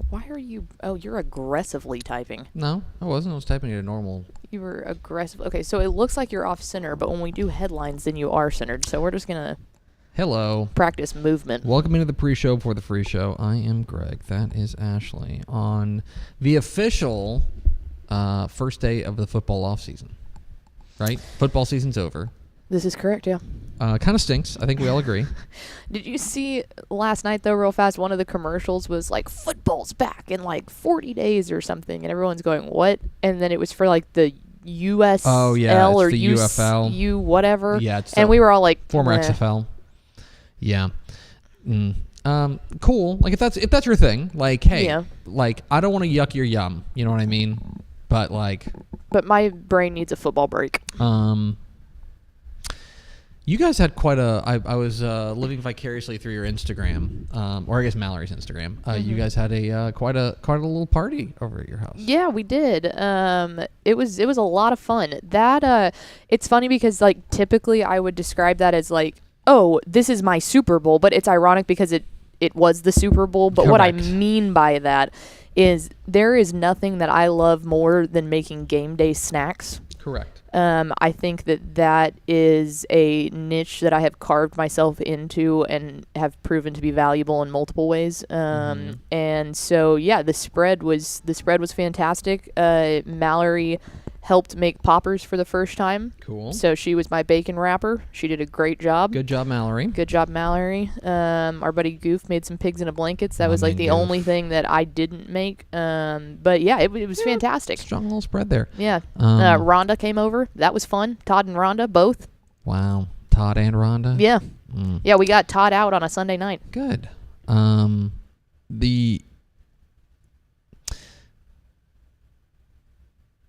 Why are you... Oh, you're aggressively typing. No, I wasn't. I was typing at a normal... You were aggressive. Okay, so it looks like you're off-center, but when we do headlines, then you are centered. So we're just going to... Hello. Practice movement. Welcome into the pre-show before the free show. I am Greg. That is Ashley. On the official first day of the football offseason. Right? Football season's over. This is correct, yeah. Kind of stinks. I think we all agree. Did you see last night, though, real fast, one of the commercials was like, football's back in like 40 days or something, and everyone's going, what? And then it was for like the USL or the UFL. U whatever. Yeah, it's and we were all like, former XFL. Yeah. Cool. Like if that's your thing, like, hey, yeah. Like I don't want to yuck your yum. You know what I mean? But like. But my brain needs a football break. You guys had quite a... I was living vicariously through your Instagram, or I guess Mallory's Instagram. You guys had a quite a little party over at your house. Yeah, we did. It was a lot of fun. That it's funny because like typically I would describe that as like, oh, this is my Super Bowl, but it's ironic because it was the Super Bowl. But Correct. What I mean by that is there is nothing that I love more than making game day snacks. Correct. I think that is a niche that I have carved myself into and have proven to be valuable in multiple ways. And so, yeah, the spread was fantastic. Mallory helped make poppers for the first time. Cool. So she was my bacon wrapper. She did a great job. Good job, Mallory. Good job, Mallory. Our buddy Goof made some pigs in a blankets. That was like the only thing that I didn't make. But yeah, it was fantastic. Strong little spread there. Yeah. Rhonda came over. That was fun. Todd and Rhonda, both. Wow. Todd and Rhonda? Yeah. Yeah, we got Todd out on a Sunday night. Good.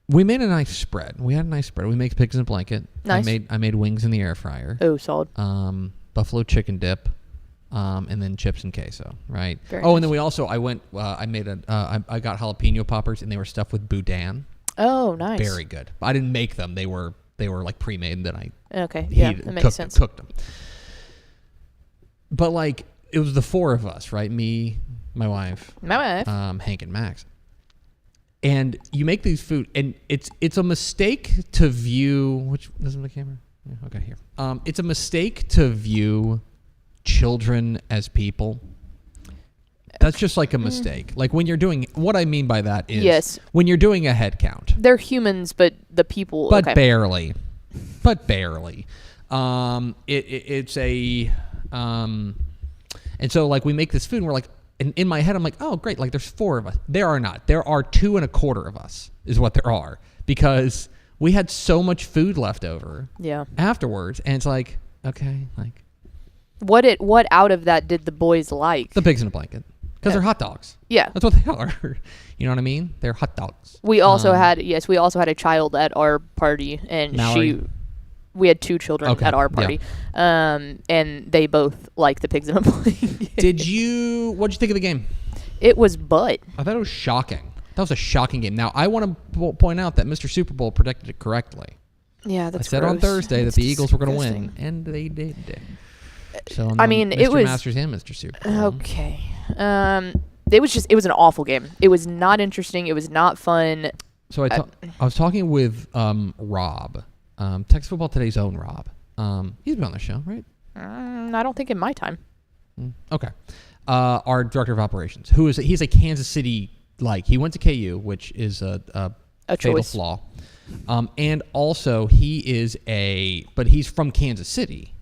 We made a nice spread. We had a nice spread. We make pigs in a blanket. Nice. I made wings in the air fryer. Oh, solid. Buffalo chicken dip, and then chips and queso. Right. Very nice. And then we also I got jalapeno poppers and they were stuffed with boudin. Oh, nice. Very good. I didn't make them. They were like pre-made, and then I that makes sense. Cooked them. But like it was the four of us, right? Me, my wife, Hank, and Max. And you make these food, and it's a mistake to view which isn't the camera. Yeah, okay, here. It's a mistake to view children as people. That's just like a mistake. Like when you're doing, what I mean by that is, when you're doing a head count, they're humans, but the people, barely. It's a, and so like we make this food, and we're like. And in my head, I'm like, oh, great. Like, there's four of us. There are not. There are 2 1/4 of us is what there are. Because we had so much food left over afterwards. And it's like, okay, like. What out of that did the boys like? The pigs in a blanket. Because they're hot dogs. Yeah. That's what they are. You know what I mean? They're hot dogs. We also had a child at our party. And Mallory. We had 2 children at our party, and they both liked the pigs in a blanket. What'd you think of the game? It was butt. I thought it was shocking. That was a shocking game. Now, I want to point out that Mr. Super Bowl predicted it correctly. Yeah, that's I said gross. On Thursday that the Eagles were going to win, and they did. So, it was... Mr. Masters and Mr. Super Bowl. Okay. It was an awful game. It was not interesting. It was not fun. So I was talking with Rob. Texas Football Today's own Rob. He's been on the show, right? I don't think in my time. Okay. Our director of operations, he's a Kansas City, like he went to KU, which is a fatal choice. Flaw. And also he's from Kansas City.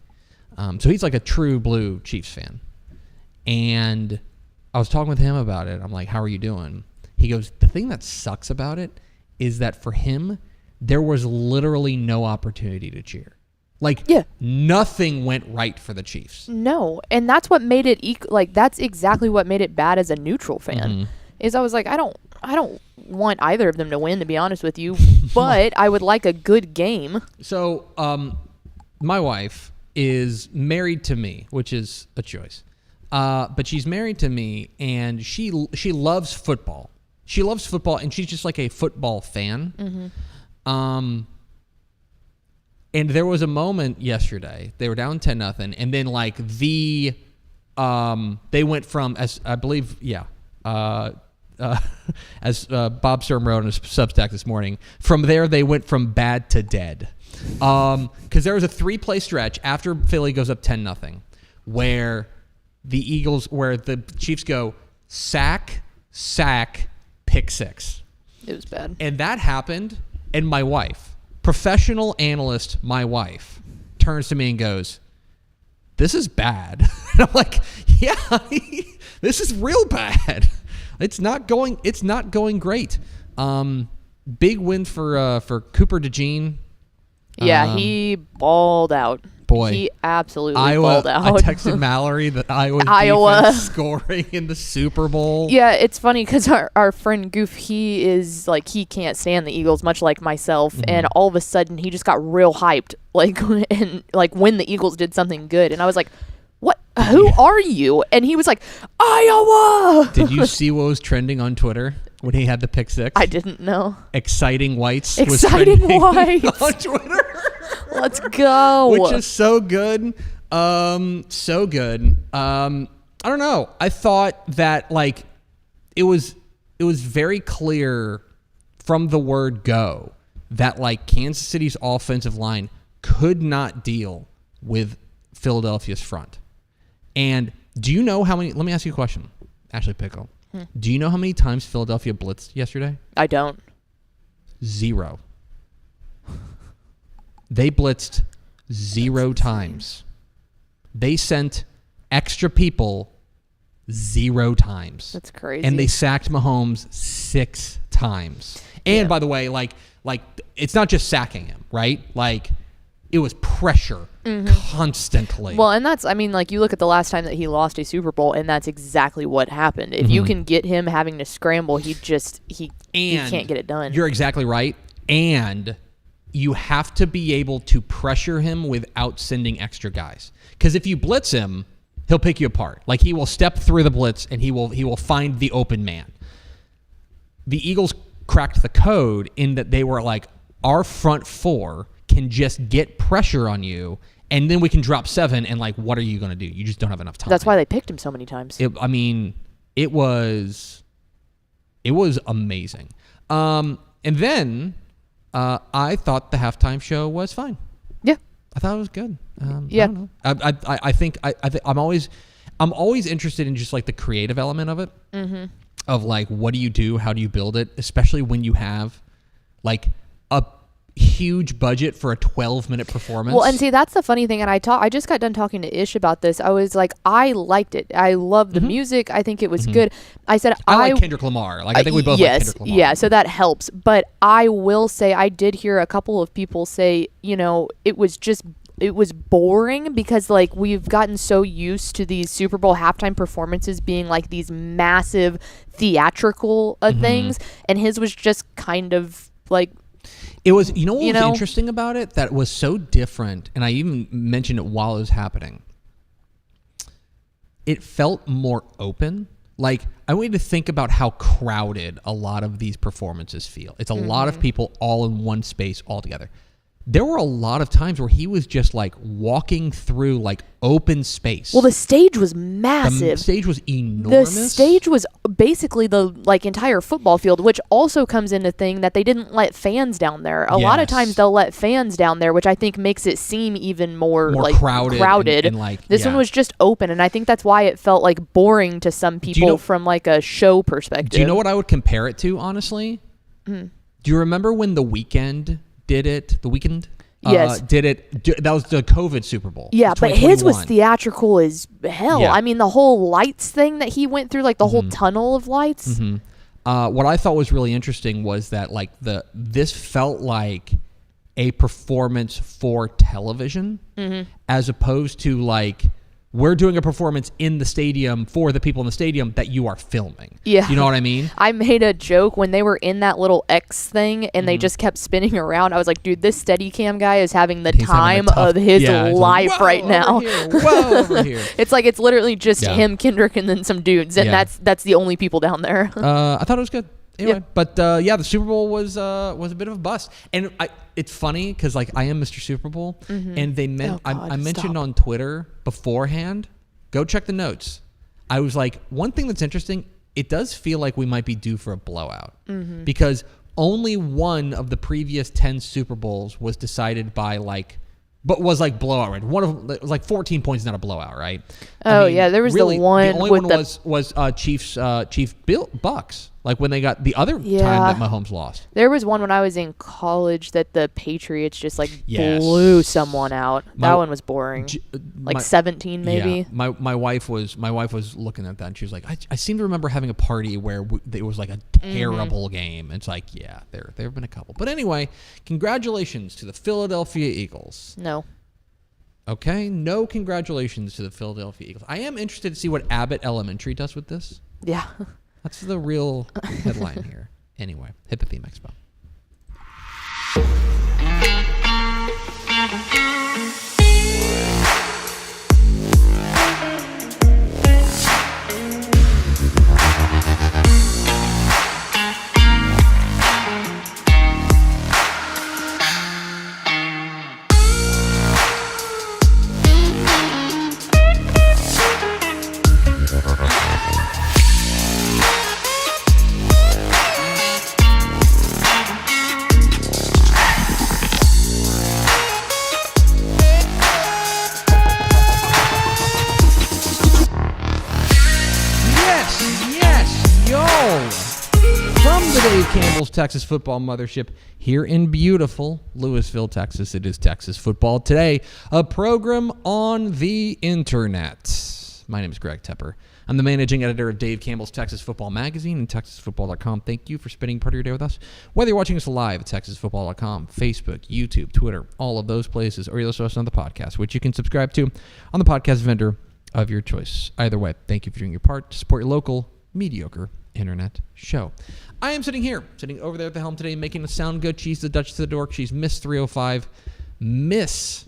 So he's like a true blue Chiefs fan. And I was talking with him about it. I'm like, how are you doing? He goes, the thing that sucks about it is that for him, there was literally no opportunity to cheer. Like, nothing went right for the Chiefs. No, and that's what made it that's exactly what made it bad as a neutral fan. Is I was like, I don't want either of them to win, to be honest with you, but I would like a good game. So, my wife is married to me, which is a choice. But she's married to me, and she loves football. She loves football, and she's just like a football fan. Mm-hmm. And there was a moment yesterday. They were down 10-0, and then like they went from, as I believe, as Bob Sturm wrote in his Substack this morning, from there they went from bad to dead. Because there was a 3-play stretch after Philly goes up 10-0, where the Chiefs go sack, pick 6. It was bad. And that happened, and my wife, professional analyst, my wife, turns to me and goes, "This is bad." And I'm like, "Yeah, this is real bad. It's not going great." Big win for Cooper DeJean. Yeah, he balled out. Boy, he absolutely balled out. I texted Mallory that Iowa defense scoring in the Super Bowl. Yeah, it's funny because our friend Goof, he is like, he can't stand the Eagles, much like myself. Mm-hmm. And all of a sudden, he just got real hyped, when the Eagles did something good. And I was like, "What? Who are you?" And he was like, "Iowa." Did you see what was trending on Twitter when he had the pick 6? I didn't know. Exciting Whites was trending Whites on Twitter. Let's go. Which is so good. So good. I don't know. I thought that it was very clear from the word go that Kansas City's offensive line could not deal with Philadelphia's front. And do you know how many? Let me ask you a question, Ashley Pickle. Do you know how many times Philadelphia blitzed yesterday? I don't. 0. They blitzed 0 times. They sent extra people 0 times. That's crazy. And they sacked Mahomes 6 times. And by the way, it's not just sacking him, right? It was pressure constantly. Well, and that's, you look at the last time that he lost a Super Bowl, and that's exactly what happened. If you can get him having to scramble, he can't get it done. You're exactly right. And you have to be able to pressure him without sending extra guys. Because if you blitz him, he'll pick you apart. He will step through the blitz, and he will find the open man. The Eagles cracked the code in that they were our front 4 can just get pressure on you, and then we can drop 7, and what are you going to do? You just don't have enough time. That's why they picked him so many times. It was amazing. And then I thought the halftime show was fine. Yeah, I thought it was good. Yeah, I don't know. I think I'm always interested in just the creative element of it. Mm-hmm. Of what do you do? How do you build it? Especially when you have a huge budget for a 12-minute performance. Well, and see, that's the funny thing. And I just got done talking to Ish about this. I was like, I liked it. I love the music. I think it was good. I said I like Kendrick Lamar. I think we both like Kendrick Lamar. Yeah, so that helps. But I will say, I did hear a couple of people say, it was boring because we've gotten so used to these Super Bowl halftime performances being these massive theatrical things, and his was just kind of it was, what was interesting about it that was so different, and I even mentioned it while it was happening. It felt more open. I want you to think about how crowded a lot of these performances feel. It's a lot of people all in one space all together. There were a lot of times where he was just walking through open space. Well, the stage was massive. The stage was enormous. The stage was basically the entire football field, which also comes into thing that they didn't let fans down there. A lot of times they'll let fans down there, which I think makes it seem even more crowded. And this one was just open, and I think that's why it felt boring to some people from a show perspective. Do you know what I would compare it to, honestly? Do you remember when The Weeknd did it? The Weeknd? Yes. Did it? That was the COVID Super Bowl. Yeah, but his was theatrical as hell. Yeah. The whole lights thing that he went through, the whole tunnel of lights. What I thought was really interesting was that this felt like a performance for television, as opposed to we're doing a performance in the stadium for the people in the stadium that you are filming. Yeah. You know what I mean? I made a joke when they were in that little X thing and they just kept spinning around. I was like, dude, this Steadicam guy is having the time of his life right now. Whoa, over here. It's like it's literally just him, Kendrick, and then some dudes. And that's the only people down there. I thought it was good. Anyway, but the Super Bowl was a bit of a bust. And it's funny because like I am Mr. Super Bowl, and they I mentioned on Twitter beforehand. Go check the notes. I was like, one thing that's interesting. It does feel like we might be due for a blowout because only one of the previous 10 Super Bowls was decided by was blowout, right? One of them, it was like 14 points, not a blowout, right? Oh, there was really, the one. The only one was Chiefs Bucks. Like when they got the other time that Mahomes lost. There was one when I was in college that the Patriots just blew someone out. That one was boring. 17 maybe. Yeah. My wife was looking at that and she was like, I seem to remember having a party where it was like a terrible game. It's like, there have been a couple. But anyway, congratulations to the Philadelphia Eagles. No. Okay, no congratulations to the Philadelphia Eagles. I am interested to see what Abbott Elementary does with this. Yeah. That's the real headline here. Anyway, hit the theme expo. Texas football mothership here in beautiful Lewisville, Texas. It is Texas Football Today, a program on the internet. My name is Greg Tepper. I'm the managing editor of Dave Campbell's Texas Football Magazine and TexasFootball.com. Thank you for spending part of your day with us. Whether you're watching us live at TexasFootball.com, Facebook, YouTube, Twitter, all of those places, or you listen to us on the podcast, which you can subscribe to on the podcast vendor of your choice. Either way, thank you for doing your part to support your local mediocre internet show. I am sitting over there at the helm today, making it sound good. She's the Duchess of the Dork. She's Miss 305, Miss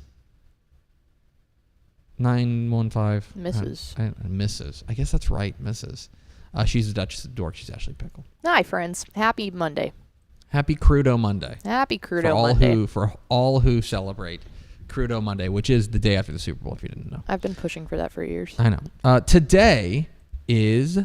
915. Mrs. I guess that's right, Mrs. She's the Duchess of the Dork. She's Ashley Pickle. Hi, friends. Happy Monday. Happy Crudo Monday. Happy Crudo Monday. For all who celebrate Crudo Monday, which is the day after the Super Bowl, if you didn't know. I've been pushing for that for years. I know. Today is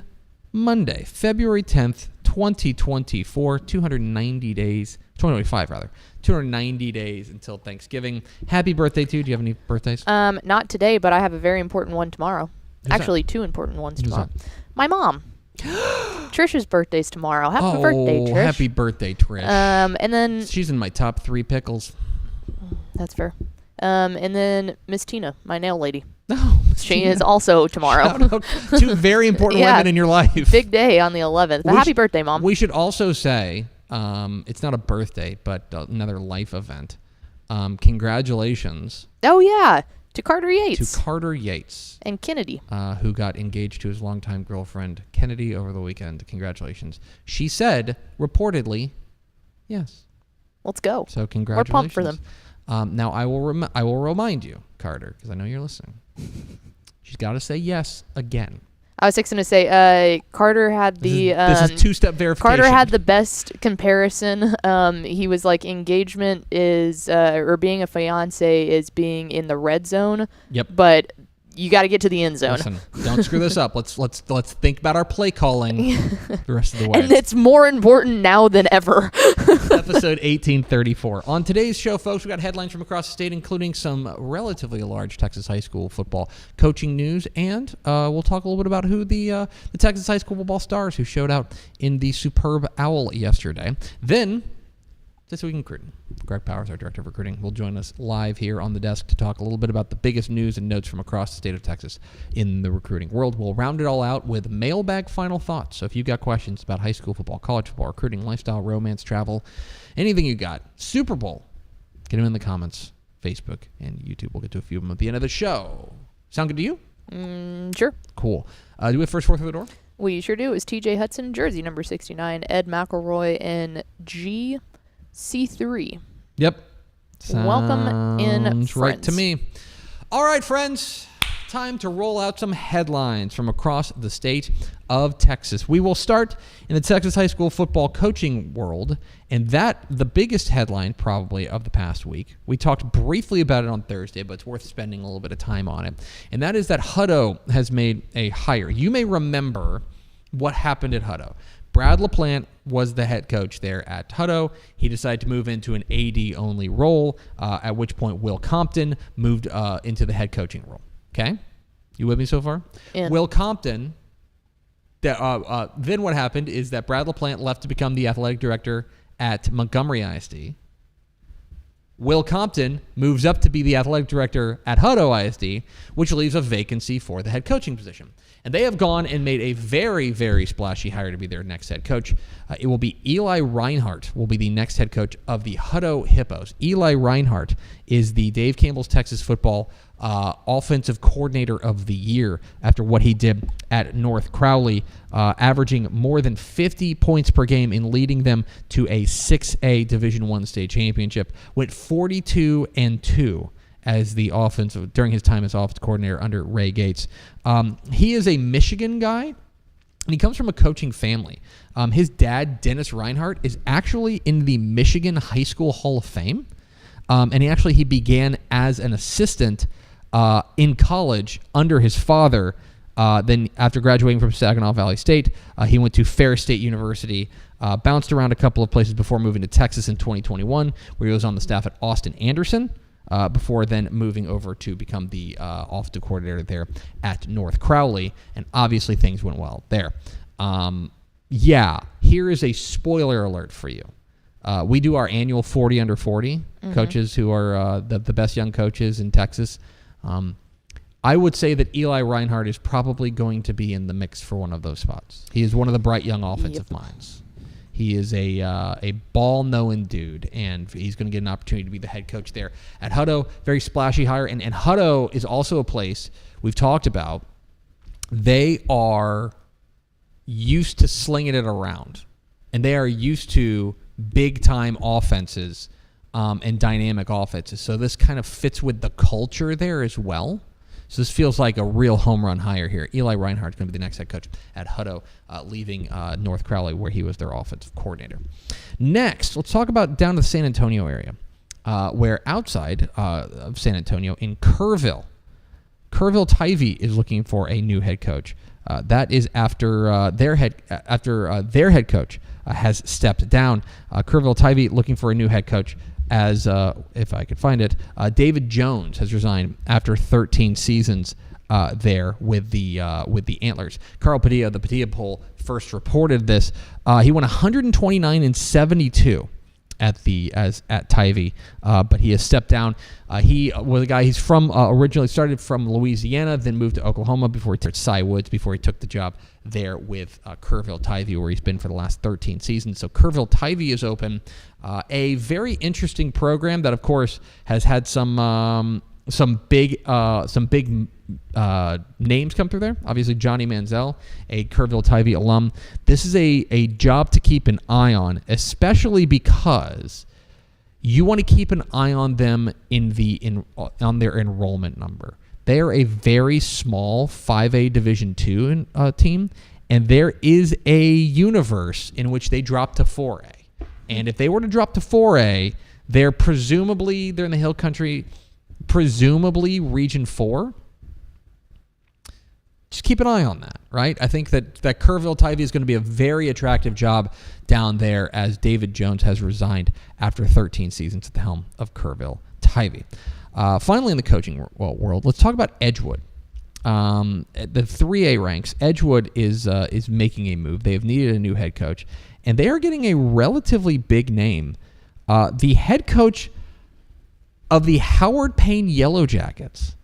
Monday, February 10th, 2024, 290 days, 2025 rather, 290 days until Thanksgiving. Happy birthday to you. Do you have any birthdays? Not today, but I have a very important one tomorrow. Who's Actually, that? Two important ones Who's tomorrow. that? My mom. Trisha's birthday's tomorrow. Happy birthday, Trish. Happy birthday, Trish. And then she's in my top 3 pickles. That's fair. And then Miss Tina, my nail lady. Oh, she is also tomorrow. Two very important women in your life. Big day on the 11th. But happy birthday, Mom. We should also say, it's not a birthday, but another life event. Congratulations. Oh, yeah. To Carter Yates. And Kennedy. Who got engaged to his longtime girlfriend, Kennedy, over the weekend. Congratulations. She said, reportedly, yes. Let's go. So congratulations. We're pumped for them. Now, I will remind you, Carter, because I know you're listening. She's got to say yes again. I was going to say, Carter had the... This is two-step verification. Carter had the best comparison. He was like, engagement is, or being a fiance is being in the red zone. Yep. But you got to get to the end zone. Listen, don't screw this up. Let's think about our play calling the rest of the way. And it's more important now than ever. Episode 1834. On today's show, folks, we got headlines from across the state, including some relatively large Texas high school football coaching news, and we'll talk a little bit about who the Texas high school football stars who showed out in the superb Owl yesterday. Then, This Week in Recruiting. Greg Powers, our Director of Recruiting, will join us live here on the desk to talk a little bit about the biggest news and notes from across the state of Texas in the recruiting world. We'll round it all out with mailbag final thoughts. So if you've got questions about high school football, college football, recruiting, lifestyle, romance, travel, anything you got, Super Bowl, get them in the comments, Facebook and YouTube. We'll get to a few of them at the end of the show. Sound good to you? Sure. Cool. Do we have first four through the door? We sure do. It's TJ Hudson, jersey number 69, Ed McElroy, and GC3. Yep. Welcome in, friends. Right to me. All right, friends. Time to roll out some headlines from across the state of Texas. We will start in the Texas high school football coaching world, and the biggest headline probably of the past week. We talked briefly about it on Thursday, but it's worth spending a little bit of time on it, and that is that Hutto has made a hire. You may remember what happened at Hutto. Brad LaPlante was the head coach there at Hutto. He decided to move into an AD-only role, at which point Will Compton moved into the head coaching role. Okay? You with me so far? Yeah. Will Compton, then what happened is that Brad LaPlante left to become the athletic director at Montgomery ISD. Will Compton moves up to be the athletic director at Hutto ISD, which leaves a vacancy for the head coaching position. And they have gone and made a very, very splashy hire to be their next head coach. It will be Eli Reinhardt will be the next head coach of the Hutto Hippos. Eli Reinhardt is the Dave Campbell's Texas football offensive coordinator of the year after what he did at North Crowley, averaging more than 50 points per game and leading them to a 6A Division I state championship. Went 42-2 as the offensive during his time as offensive coordinator under Ray Gates. He is a Michigan guy, and he comes from a coaching family. His dad, Dennis Reinhardt, is actually in the Michigan High School Hall of Fame, and he began as an assistant in college under his father. Then after graduating from Saginaw Valley State, he went to Ferris State University, bounced around a couple of places before moving to Texas in 2021, where he was on the staff at Austin Anderson, before then moving over to become the offensive coordinator there at North Crowley, and obviously things went well there. Here is a spoiler alert for you. We do our annual 40 under 40 coaches who are the best young coaches in Texas. I would say that Eli Reinhardt is probably going to be in the mix for one of those spots. He is one of the bright young offensive minds. He is a ball-knowing dude, and he's going to get an opportunity to be the head coach there at Hutto. Very splashy hire, and Hutto is also a place we've talked about. They are used to slinging it around, and they are used to big-time offenses and dynamic offenses. So this kind of fits with the culture there as well. So this feels like a real home run hire here. Eli Reinhardt is going to be the next head coach at Hutto, leaving North Crowley, where he was their offensive coordinator. Next, let's talk about down to the San Antonio area, where outside of San Antonio in Kerrville Tivy is looking for a new head coach. That is after their head coach has stepped down. Kerrville Tivy looking for a new head coach. As if I could find it, David Jones has resigned after 13 seasons there with the Antlers. Carl Padilla, the Padilla poll, first reported this. He went 129-72 at Tivy, but he has stepped down. He was a guy. He's from originally started from Louisiana, then moved to Oklahoma before he took Cy Woods before he took the job there with Kerrville Tivy, where he's been for the last 13 seasons. So Kerrville Tivy is open. A very interesting program that, of course, has had some big names come through there. Obviously, Johnny Manziel, a Kerrville Tivy alum. This is a job to keep an eye on, especially because you want to keep an eye on them on their enrollment number. They are a very small 5A Division II team, and there is a universe in which they drop to 4A. And if they were to drop to 4A, they're in the Hill Country, presumably Region 4. Just keep an eye on that, right? I think that Kerrville Tivy is going to be a very attractive job down there, as David Jones has resigned after 13 seasons at the helm of Kerrville Tivy. Finally, in the coaching world, let's talk about Edgewood. The 3A ranks, Edgewood is making a move. They have needed a new head coach, and they are getting a relatively big name. The head coach of the Howard Payne Yellow Jackets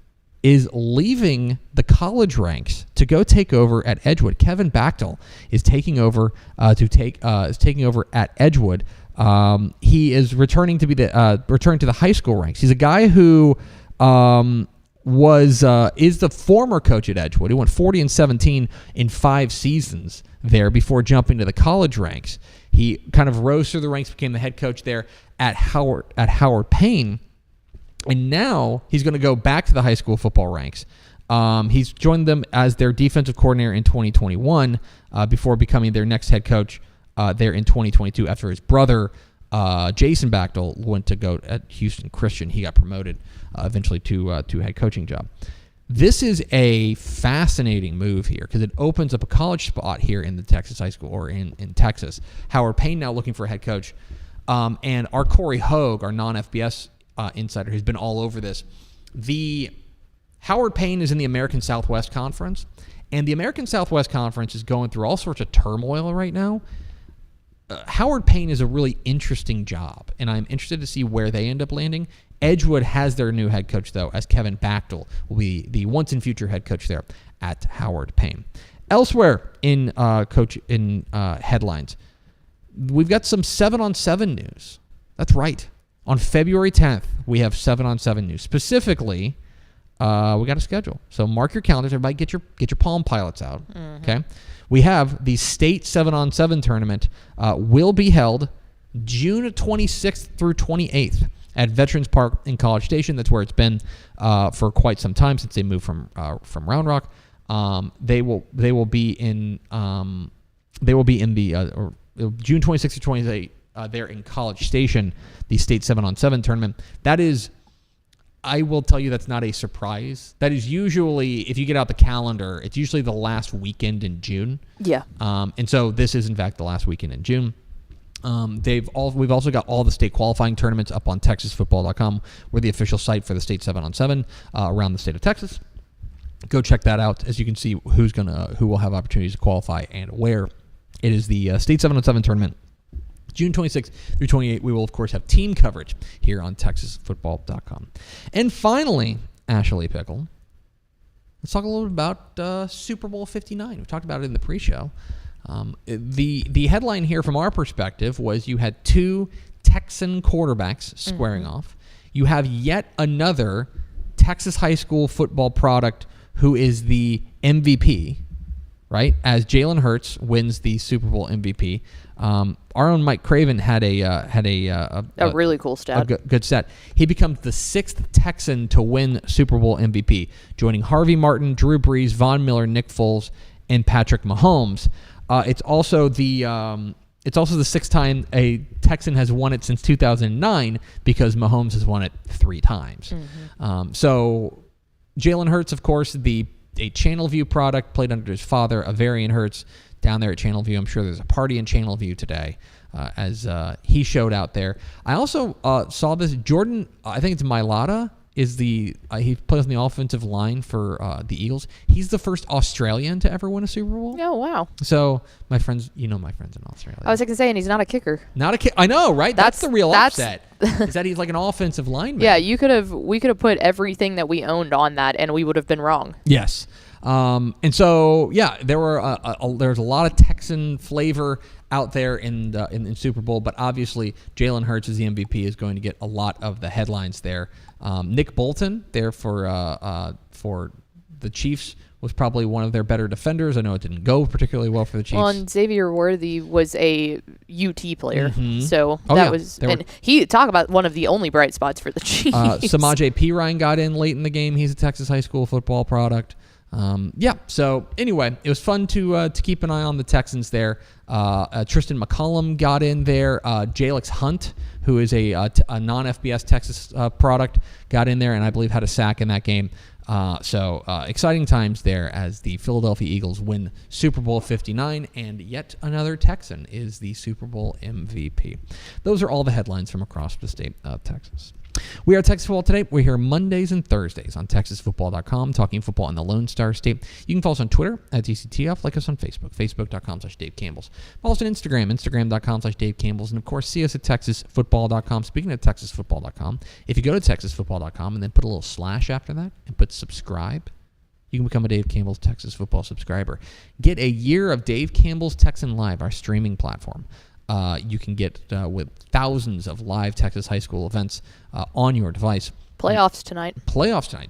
is leaving the college ranks to go take over at Edgewood. Kevin Bachtel is taking over at Edgewood. He is returning to the high school ranks. He's a guy who is the former coach at Edgewood. He went 40-17 in 5 seasons there before jumping to the college ranks. He kind of rose through the ranks, became the head coach there at Howard Payne, and now he's going to go back to the high school football ranks. He's joined them as their defensive coordinator in 2021 before becoming their next head coach there in 2022 after his brother Jason Bachtel went to go at Houston Christian. He got promoted eventually to head coaching job. This is a fascinating move here because it opens up a college spot here in the Texas high school or in Texas. Howard Payne now looking for a head coach. And our Corey Hogue, our non-FBS insider, who's been all over this. The Howard Payne is in the American Southwest Conference, and the American Southwest Conference is going through all sorts of turmoil right now. Howard Payne is a really interesting job, and I'm interested to see where they end up landing. Edgewood has their new head coach, though, as Kevin Bachtel will be the once-and-future head coach there at Howard Payne. Elsewhere in headlines, we've got some 7-on-7 news. That's right. On February 10th, we have 7-on-7 news. Specifically, we got a schedule. So mark your calendars. Everybody get your Palm Pilots out. Mm-hmm. Okay. We have the state 7-on-7 tournament will be held June 26th through 28th at Veterans Park in College Station. That's where it's been for quite some time since they moved from Round Rock. They will be in the June 26th to 28th there in College Station, the state 7-on-7 tournament. That is, I will tell you, that's not a surprise. That is usually, if you get out the calendar, it's usually the last weekend in June. Yeah. And so this is in fact the last weekend in June. We've also got all the state qualifying tournaments up on TexasFootball.com. We're the official site for the state 7-on-7 around the state of Texas. Go check that out, as you can see who will have opportunities to qualify and where. It is the state 7-on-7 tournament. June 26th through 28th, we will, of course, have team coverage here on TexasFootball.com. And finally, Ashley Pickle, let's talk a little bit about Super Bowl 59. We talked about it in the pre-show. The headline here from our perspective was you had 2 Texan quarterbacks squaring off. You have yet another Texas high school football product who is the MVP, right? As Jalen Hurts wins the Super Bowl MVP. Our own Mike Craven had a really cool stat. A good stat. He becomes the 6th Texan to win Super Bowl MVP, joining Harvey Martin, Drew Brees, Von Miller, Nick Foles, and Patrick Mahomes. It's also the 6th time a Texan has won it since 2009 because Mahomes has won it 3 times. So Jalen Hurts, of course, a Channelview product, played under his father, Avarian Hurts, down there at Channelview. I'm sure there's a party in Channelview today as he showed out there. I also saw this. Jordan, I think it's Mailata, is he plays on the offensive line for the Eagles. He's the first Australian to ever win a Super Bowl. Oh, wow. So my friends in Australia. I was going to say, and he's not a kicker. Not a kicker. I know, right? That's the real upset. Is that he's like an offensive lineman. Yeah, we could have put everything that we owned on that, and we would have been wrong. Yes. And so, yeah, there's a lot of Texan flavor out there in Super Bowl, but obviously Jalen Hurts as the MVP is going to get a lot of the headlines there. Nick Bolton there for the Chiefs was probably one of their better defenders. I know it didn't go particularly well for the Chiefs. Well, and Xavier Worthy was a UT player, so he talk about one of the only bright spots for the Chiefs. Samaje Perine got in late in the game. He's a Texas high school football product. So anyway, it was fun to keep an eye on the Texans there. Tristan McCollum got in there. Jalix Hunt, who is a non-FBS Texas product, got in there and I believe had a sack in that game. So exciting times there as the Philadelphia Eagles win Super Bowl 59, and yet another Texan is the Super Bowl MVP. Those are all the headlines from across the state of Texas. We are Texas Football Today. We're here Mondays and Thursdays on TexasFootball.com, talking football in the Lone Star State. You can follow us on Twitter at TCTF, like us on Facebook, Facebook.com/Dave Campbell's. Follow us on Instagram, Instagram.com/Dave Campbell's, and of course, see us at TexasFootball.com. Speaking of TexasFootball.com, if you go to TexasFootball.com and then put a little slash after that and put subscribe, you can become a Dave Campbell's Texas Football subscriber. Get a year of Dave Campbell's Texan Live, our streaming platform. You can get with thousands of live Texas high school events on your device. Playoffs tonight.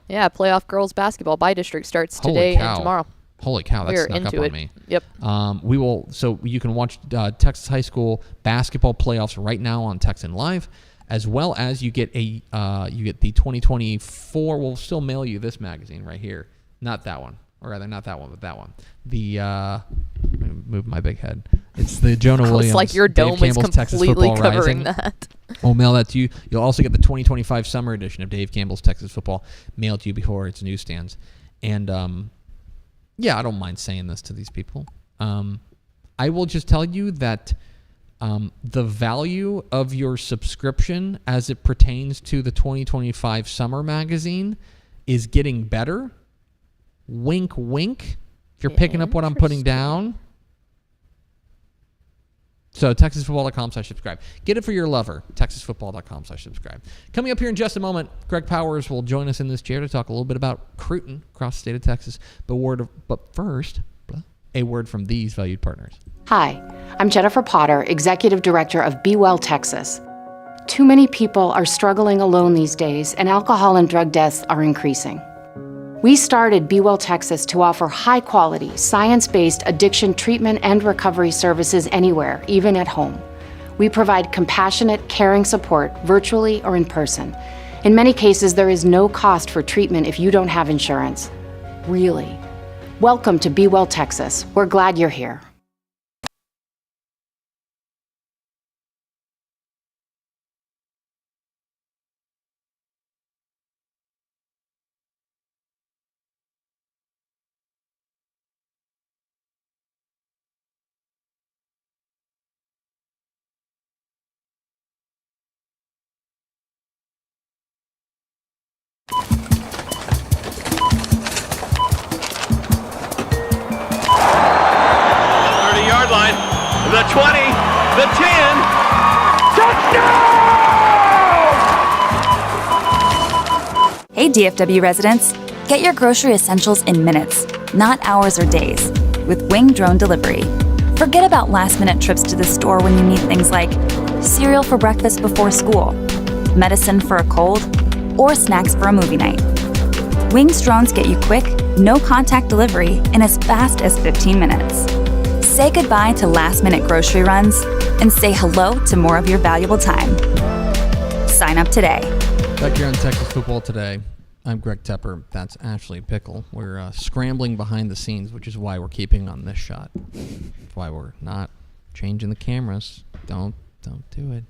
Yeah, playoff girls basketball by district starts today and tomorrow. Holy cow, that snuck up on me. Yep. We will. So you can watch Texas high school basketball playoffs right now on Texan Live, as well as you get the 2024. We'll still mail you this magazine right here. Not that one, or rather, not that one, but that one. Let me move my big head. It's the Jonah Williams. It's like your dome is completely covering that. We'll mail that to you. You'll also get the 2025 summer edition of Dave Campbell's Texas Football mailed to you before its newsstands. And yeah, I don't mind saying this to these people. I will just tell you that the value of your subscription as it pertains to the 2025 summer magazine is getting better. Wink, wink. If you're picking up what I'm putting down. So TexasFootball.com/subscribe. Get it for your lover. TexasFootball.com/subscribe. Coming up here in just a moment, Greg Powers will join us in this chair to talk a little bit about recruiting across the state of Texas. But first, a word from these valued partners. Hi, I'm Jennifer Potter, Executive Director of Be Well Texas. Too many people are struggling alone these days, and alcohol and drug deaths are increasing. We started Be Well Texas to offer high-quality, science-based addiction treatment and recovery services anywhere, even at home. We provide compassionate, caring support virtually or in person. In many cases, there is no cost for treatment if you don't have insurance. Really. Welcome to Be Well Texas. We're glad you're here. The 20, the 10, touchdown! Hey DFW residents, get your grocery essentials in minutes, not hours or days, with Wing Drone Delivery. Forget about last-minute trips to the store when you need things like cereal for breakfast before school, medicine for a cold, or snacks for a movie night. Wing's drones get you quick, no-contact delivery in as fast as 15 minutes. Say goodbye to last-minute grocery runs and say hello to more of your valuable time. Sign up today. Back here on Texas Football Today, I'm Greg Tepper. That's Ashley Pickle. We're scrambling behind the scenes, which is why we're keeping on this shot. That's why we're not changing the cameras. Don't do it.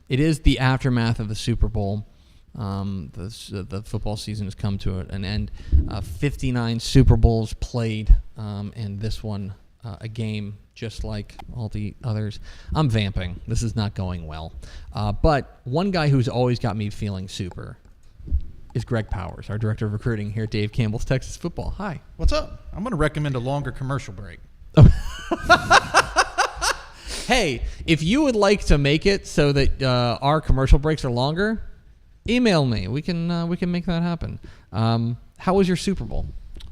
It is the aftermath of the Super Bowl. The football season has come to an end. 59 Super Bowls played, and this one a game just like all the others. I'm vamping. This is not going well. But one guy who's always got me feeling super is Greg Powers, our Director of Recruiting here at Dave Campbell's Texas Football. Hi. What's up? I'm going to recommend a longer commercial break. Hey, if you would like to make it so that our commercial breaks are longer, email me. We can make that happen. How was your Super Bowl?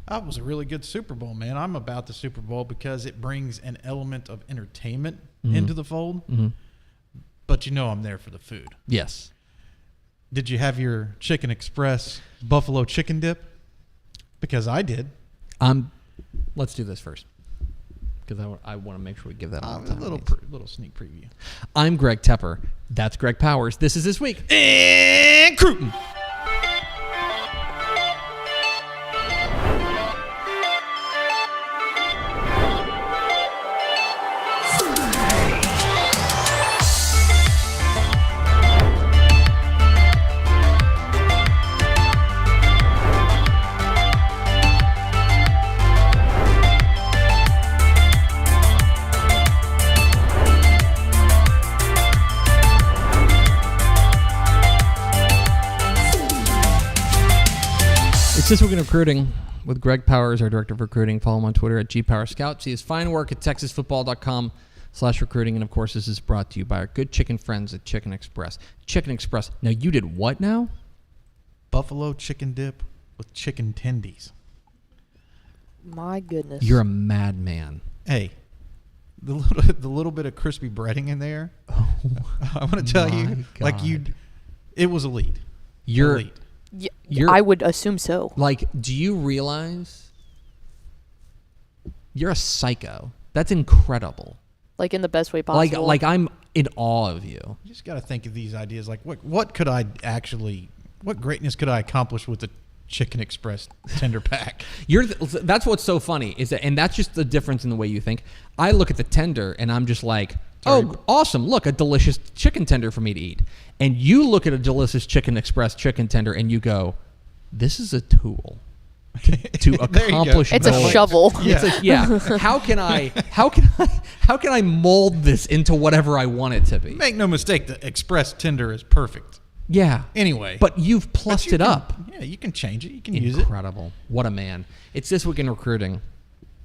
That was a really good Super Bowl, man. I'm about the Super Bowl because it brings an element of entertainment into the fold. Mm-hmm. But you know I'm there for the food. Yes. Did you have your Chicken Express buffalo chicken dip? Because I did. Let's do this first, because I want to make sure we give that all the time. A little sneak preview. I'm Greg Tepper. That's Greg Powers. This is This Week in Cruton. It's This Week in Recruiting with Greg Powers, our Director of Recruiting. Follow him on Twitter at GPowerScout. See his fine work at TexasFootball.com/recruiting. And, of course, this is brought to you by our good chicken friends at Chicken Express. Chicken Express. Now, you did what now? Buffalo chicken dip with chicken tendies. My goodness. You're a madman. Hey, the little bit of crispy breading in there. Oh, I want to tell you, God. it was elite. elite. I would assume so. Like, do you realize you're a psycho? That's incredible. Like, in the best way possible. Like I'm in awe of you. You just got to think of these ideas. Like, what greatness could I accomplish with the Chicken Express tender pack? That's what's so funny is that, and that's just the difference in the way you think. I look at the tender and I'm just like, oh, awesome! Look, a delicious chicken tender for me to eat. And you look at a delicious Chicken Express chicken tender and you go, this is a tool to accomplish. It's a shovel. Yeah. How can I mold this into whatever I want it to be? Make no mistake, the Express tender is perfect. Yeah. Anyway. But you've plussed it up. Yeah, you can change it. You can use it. Incredible. What a man. It's This Week in Recruiting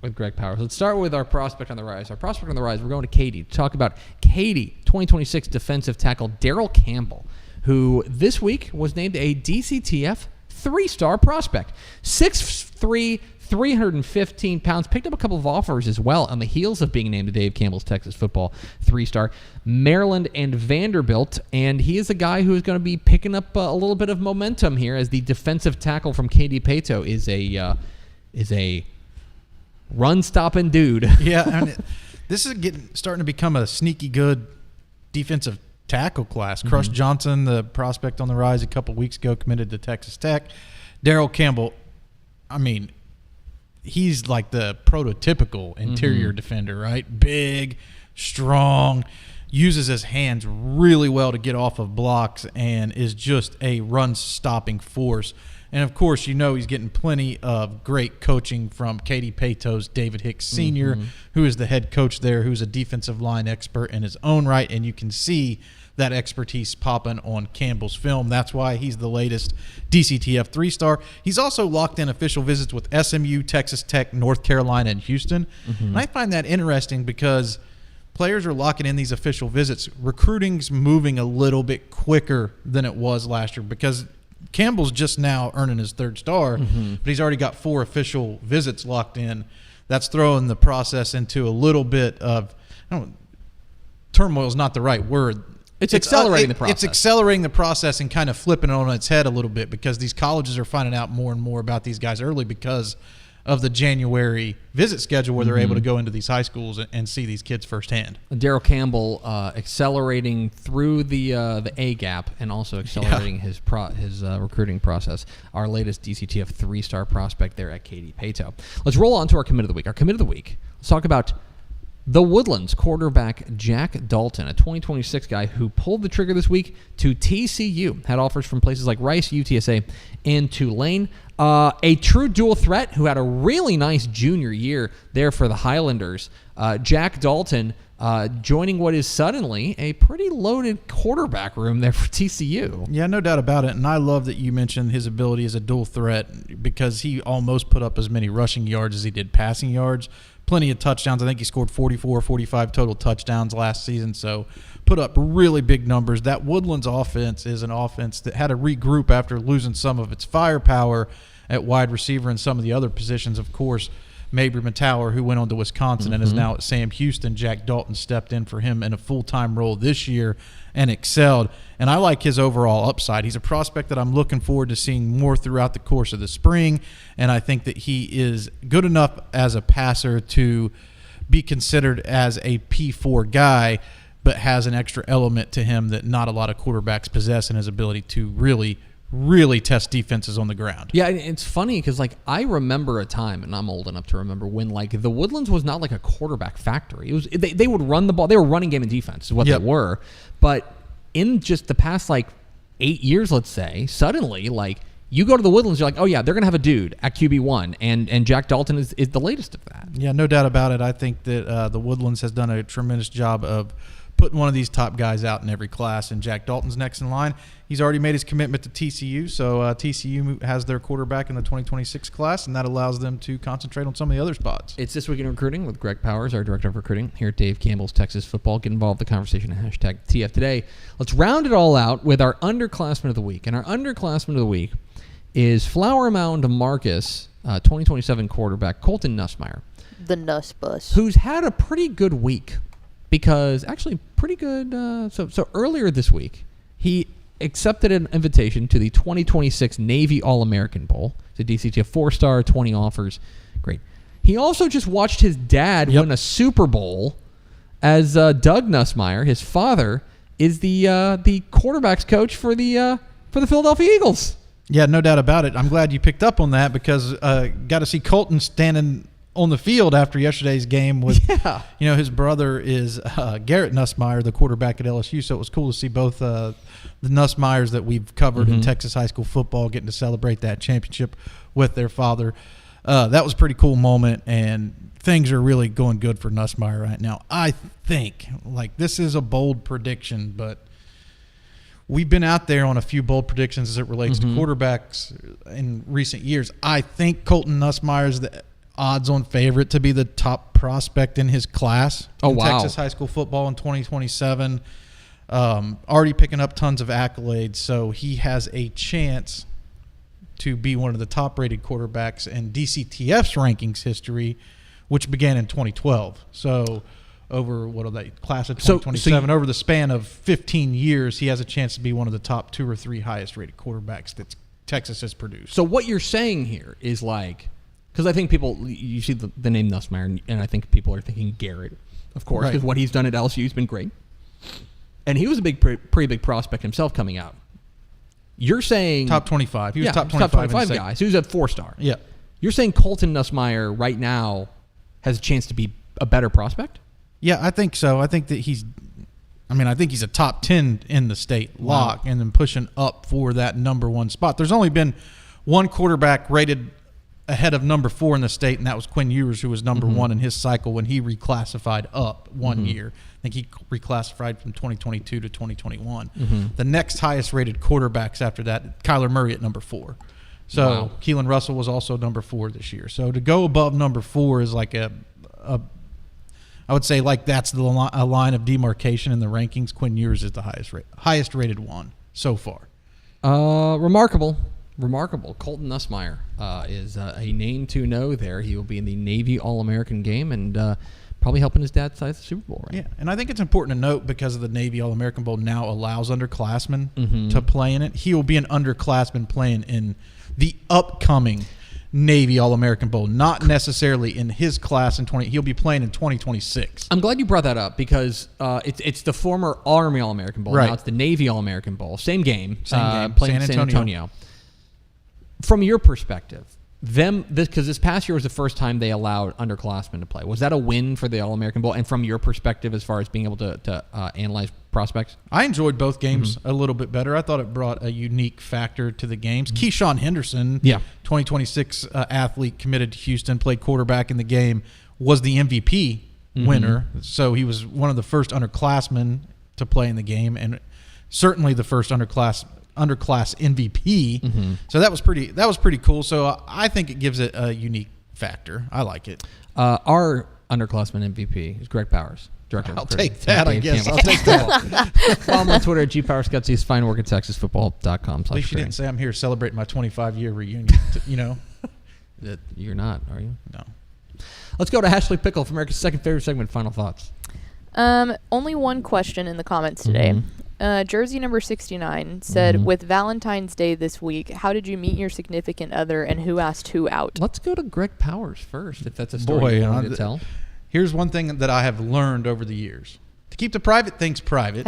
with Greg Powers. Let's start with our prospect on the rise. Our prospect on the rise, we're going to Katy to talk about Katy 2026 defensive tackle Daryl Campbell, who this week was named a DCTF 3-star prospect. 6'3", 315 pounds. Picked up a couple of offers as well on the heels of being named to Dave Campbell's Texas football 3-star. Maryland and Vanderbilt. And he is a guy who is going to be picking up a little bit of momentum here as the defensive tackle from Katy Pato is a run-stopping dude. Yeah, and this is starting to become a sneaky good defensive tackle class. Crush Johnson, the prospect on the rise a couple weeks ago, committed to Texas Tech. Daryl Campbell, I mean, he's like the prototypical interior defender, right? Big, strong, uses his hands really well to get off of blocks, and is just a run-stopping force. And, of course, you know he's getting plenty of great coaching from Katy Pato's David Hicks Sr., who is the head coach there, who's a defensive line expert in his own right, and you can see that expertise popping on Campbell's film. That's why he's the latest DCTF 3-star. He's also locked in official visits with SMU, Texas Tech, North Carolina, and Houston. And I find that interesting because players are locking in these official visits. Recruiting's moving a little bit quicker than it was last year because Campbell's just now earning his 3rd star, but he's already got 4 official visits locked in. That's throwing the process into a little bit of turmoil is not the right word. It's accelerating the process. It's accelerating the process and kind of flipping it on its head a little bit because these colleges are finding out more and more about these guys early because of the January visit schedule where they're able to go into these high schools and see these kids firsthand. Daryl Campbell accelerating through the A gap and also accelerating his recruiting process. Our latest DCTF 3-star prospect there at Katy Pato. Let's roll on to our commit of the week. Our commit of the week. Let's talk about the Woodlands quarterback Jack Dalton, a 2026 guy who pulled the trigger this week to TCU. Had offers from places like Rice, UTSA, and Tulane. A true dual threat who had a really nice junior year there for the Highlanders. Jack Dalton joining what is suddenly a pretty loaded quarterback room there for TCU. Yeah, no doubt about it. And I love that you mentioned his ability as a dual threat because he almost put up as many rushing yards as he did passing yards. Plenty of touchdowns. I think he scored 44, 45 total touchdowns last season, so put up really big numbers. That Woodlands offense is an offense that had to regroup after losing some of its firepower at wide receiver and some of the other positions. Of course, Mabry Matauer, who went on to Wisconsin and is now at Sam Houston. Jack Dalton stepped in for him in a full-time role this year and excelled. And I like his overall upside. He's a prospect that I'm looking forward to seeing more throughout the course of the spring, and I think that he is good enough as a passer to be considered as a P4 guy, but has an extra element to him that not a lot of quarterbacks possess in his ability to really test defenses on the ground. Yeah, it's funny because, like, I remember a time, and I'm old enough to remember, when, like, the Woodlands was not like a quarterback factory. It was they would run the ball. They were running game and defense is what they were. But in just the past, like, 8 years, let's say, suddenly, like, you go to the Woodlands, you're like, oh, yeah, they're going to have a dude at QB1, and Jack Dalton is the latest of that. Yeah, no doubt about it. I think that the Woodlands has done a tremendous job of putting one of these top guys out in every class, and Jack Dalton's next in line. He's already made his commitment to TCU, so TCU has their quarterback in the 2026 class, and that allows them to concentrate on some of the other spots. It's This Week in Recruiting with Greg Powers, our Director of Recruiting here at Dave Campbell's Texas Football. Get involved in the conversation at hashtag TF Today. Let's round it all out with our underclassman of the week, and our underclassman of the week is Flower Mound Marcus, 2027 quarterback Colton Nussmeier. The Nuss Bus. Who's had a pretty good week. Because actually pretty good. So earlier this week, he accepted an invitation to the 2026 Navy All-American Bowl. So DCT, a 4-star, 20 offers. Great. He also just watched his dad win a Super Bowl as Doug Nussmeier, his father, is the quarterbacks coach for the Philadelphia Eagles. Yeah, no doubt about it. I'm glad you picked up on that because got to see Colton standing on the field after yesterday's game with, his brother is Garrett Nussmeier, the quarterback at LSU. So it was cool to see both the Nussmeiers that we've covered in Texas high school football getting to celebrate that championship with their father. That was a pretty cool moment, and things are really going good for Nussmeier right now. I think, this is a bold prediction, but we've been out there on a few bold predictions as it relates to quarterbacks in recent years. I think Colton Nussmeier is the odds-on favorite to be the top prospect in his class in Texas high school football in 2027. Already picking up tons of accolades, so he has a chance to be one of the top-rated quarterbacks in DCTF's rankings history, which began in 2012. So over class of 2027, over the span of 15 years, he has a chance to be one of the top 2 or 3 highest-rated quarterbacks that Texas has produced. So what you're saying here is because I think people, you see the name Nussmeier, and I think people are thinking Garrett, of course, because what he's done at LSU has been great. And he was a pretty big prospect himself coming out. You're saying top 25. He was top 25 guy. So he was a 4-star. Yeah. You're saying Colton Nussmeier right now has a chance to be a better prospect? Yeah, I think so. I think that he's a top 10 in the state lock and then pushing up for that number 1 spot. There's only been one quarterback rated ahead of number 4 in the state, and that was Quinn Ewers, who was number 1 in his cycle when he reclassified up 1 year. I think he reclassified from 2022 to 2021. The next highest rated quarterbacks after that, Kyler Murray at number 4. So Keelan Russell was also number 4 this year. So to go above number 4 is I would say that's a line of demarcation in the rankings. Quinn Ewers is the highest rated one so far. Remarkable. Colton Nussmeier is a name to know there. He will be in the Navy All-American game and probably helping his dad size the Super Bowl, right? Yeah, and I think it's important to note because of the Navy All-American Bowl now allows underclassmen to play in it. He will be an underclassman playing in the upcoming Navy All-American Bowl, not necessarily in his class in 20. He'll be playing in 2026. I'm glad you brought that up because it's the former Army All-American Bowl. Now it's the Navy All-American Bowl. Same game. Playing in San Antonio. From your perspective, because this past year was the first time they allowed underclassmen to play. Was that a win for the All-American Bowl? And from your perspective, as far as being able to analyze prospects? I enjoyed both games a little bit better. I thought it brought a unique factor to the games. Keyshawn Henderson, 2026 athlete committed to Houston, played quarterback in the game, was the MVP winner. So he was one of the first underclassmen to play in the game and certainly the first underclass MVP. So that was pretty cool. So I think it gives it a unique factor. I like it. Our underclassman MVP is Greg Powers. Director. I'll take that, I guess. I'll take that. Follow him on Twitter at GPowersGutsies. Find work at TexasFootball.com. At least you didn't say I'm here celebrating my 25-year reunion. That you're not, are you? No. Let's go to Ashley Pickle for America's second favorite segment. Final thoughts. Only one question in the comments today. Jersey number 69 said, with Valentine's Day this week, how did you meet your significant other and who asked who out? Let's go to Greg Powers first, if that's a story you want to tell. Here's one thing that I have learned over the years. To keep the private things private.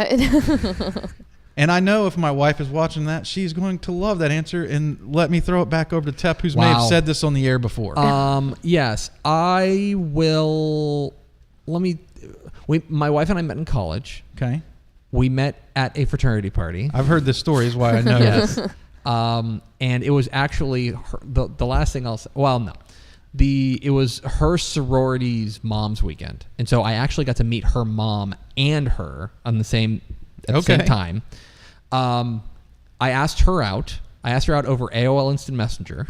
And I know if my wife is watching that, she's going to love that answer and let me throw it back over to Tep, who's may have said this on the air before. Yes, I will. My wife and I met in college. Okay. We met at a fraternity party. I've heard this story, is why I know. Yes. And it was actually the last thing I'll say. Well, no. It was her sorority's mom's weekend. And so I actually got to meet her mom and her on the same time. I asked her out. I asked her out over AOL Instant Messenger.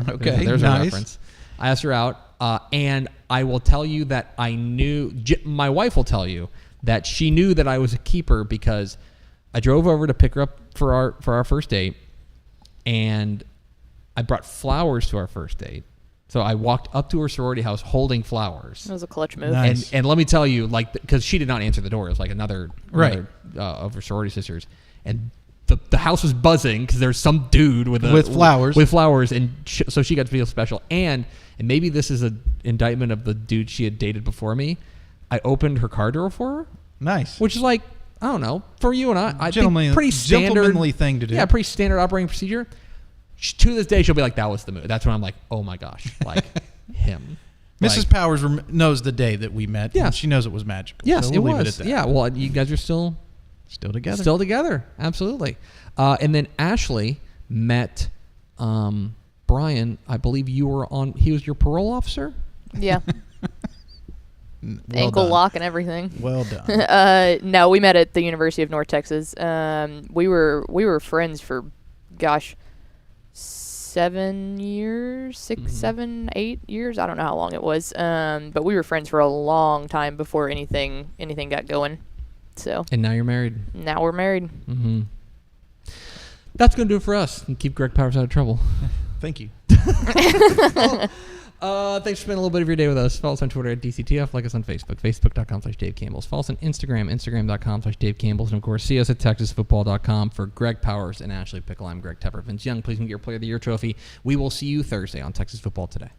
Okay, there's nice. a reference. I asked her out, and I will tell you that I knew. My wife will tell you that she knew that I was a keeper because I drove over to pick her up for our first date, and I brought flowers to our first date. So I walked up to her sorority house holding flowers. That was a clutch move. Nice. And let me tell you, because she did not answer the door. It was like another of her sorority sisters. And the house was buzzing because there's some dude with flowers, and so she got to feel special. And maybe this is an indictment of the dude she had dated before me. I opened her car door for her. Nice. Which is like, I don't know, for you and I think pretty standard, gentlemanly thing to do. Yeah, pretty standard operating procedure. To this day, she'll be like, that was the move. That's when I'm like, oh my gosh, like him. Mrs. Powers knows the day that we met. Yeah. She knows it was magical. Yes, so we'll it was. leave it at that. Yeah, well, you guys are still together. Still together, absolutely. And then Ashley met Brian. I believe he was your parole officer? Yeah. Ankle lock and everything. Well done. No, we met at the University of North Texas. We were friends for, 7 years, 6, 7, 8 years. I don't know how long it was. But we were friends for a long time before anything got going. So. And now you're married. Now we're married. Mm-hmm. That's going to do it for us. And keep Greg Powers out of trouble. Thank you. Thanks for spending a little bit of your day with us. Follow us on Twitter at DCTF. Like us on Facebook, facebook.com/Dave Campbell's. Follow us on Instagram, instagram.com/Dave Campbell's. And, of course, see us at texasfootball.com. For Greg Powers and Ashley Pickle, I'm Greg Tepper. Vince Young, please get your Player of the Year trophy. We will see you Thursday on Texas Football Today.